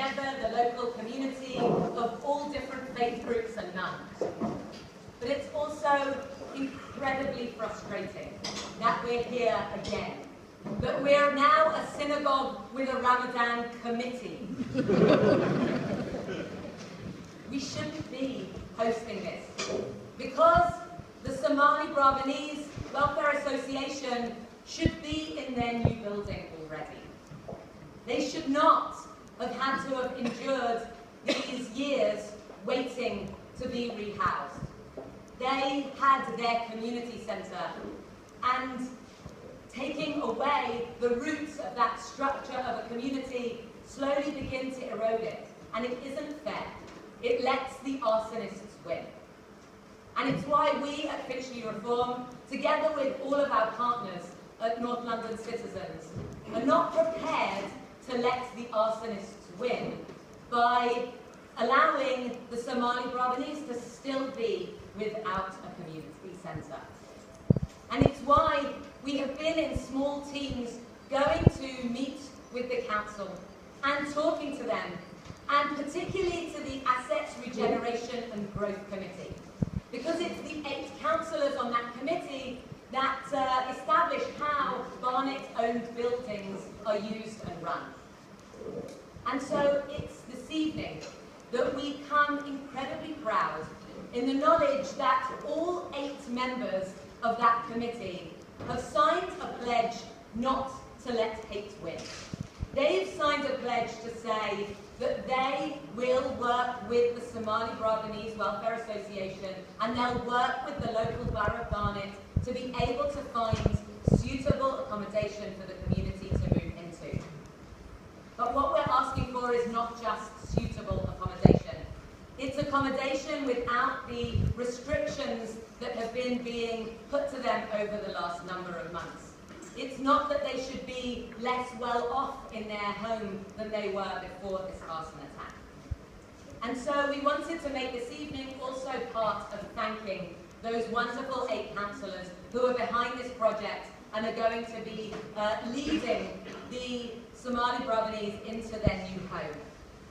together the local community of all different faith groups and nuns. But it's also incredibly frustrating that we're here again, that we're now a synagogue with a Ramadan committee. We shouldn't be hosting this, because the Somali Brabanese Welfare Association should be in their new building already. They should not have had to have endured these years waiting to be rehoused. They had their community centre, and taking away the roots of that structure of a community slowly begin to erode it. And it isn't fair. It lets the arsonists win. And it's why we at Finchley Reform, together with all of our partners at North London Citizens, are not prepared to let the arsonists win by allowing the Somali Brabanese to still be without a community centre. And it's why we have been in small teams going to meet with the council and talking to them, and particularly to the Assets Regeneration and Growth Committee, because it's the 8 councillors on that committee that establish how Barnet-owned buildings are used and run. And so it's this evening that we come incredibly proud in the knowledge that all 8 members of that committee have signed a pledge not to let hate win. They've signed a pledge to say that they will work with the Somali Brabanese Welfare Association, and they'll work with the local borough of Barnet to be able to find suitable accommodation for the community to move into. But what we're asking for is not just suitable accommodation. It's accommodation without the restrictions that have been being put to them over the last number of months. It's not that they should be less well off in their home than they were before this arson attack. And so we wanted to make this evening also part of thanking those wonderful 8 councillors who are behind this project and are going to be leading the Somali Brabanese into their new home.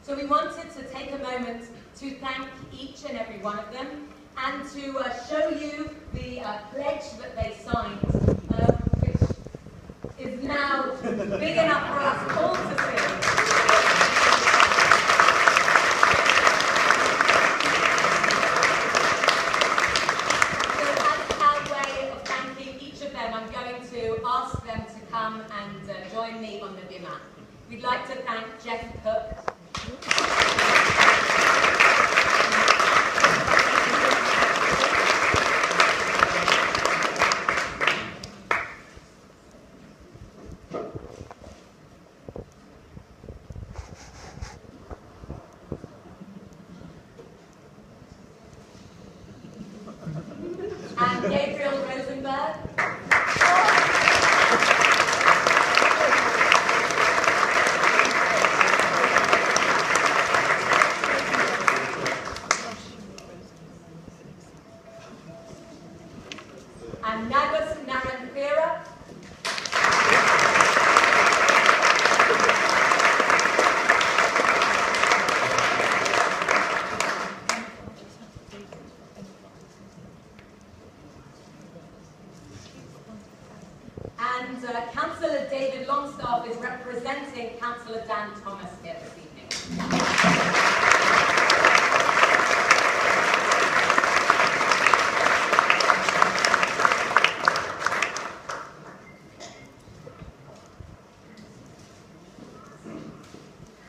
So we wanted to take a moment to thank each and every one of them, and to show you the pledge that they signed, which is now big enough for us all to see. So as our way of thanking each of them, I'm going to ask them to come and join me on the bima. We'd like to thank Jeff Cook, and Gabriel Rosenberg, and Nagus Naranthira, and Councillor David Longstaff is representing Councillor Dan Thomas here this evening.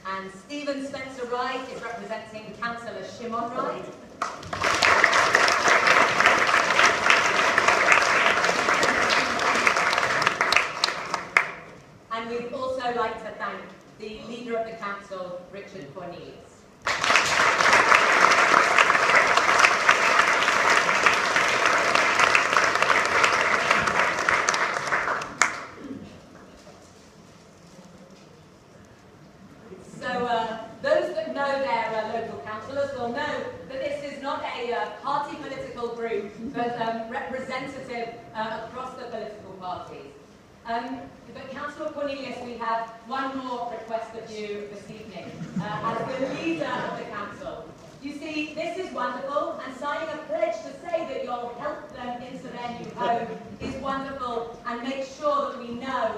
And Stephen Spencer Wright is representing Councillor Shimon Wright. And we'd also like to thank the leader of the council, Richard Cornelius. So those that know their local councillors will know that this is not a party political group, but representative across the political parties. But Councillor Cornelius, we have one more request of you this evening. as the leader of the council. You see, this is wonderful, and signing a pledge to say that you'll help them into their new home is wonderful, and make sure that we know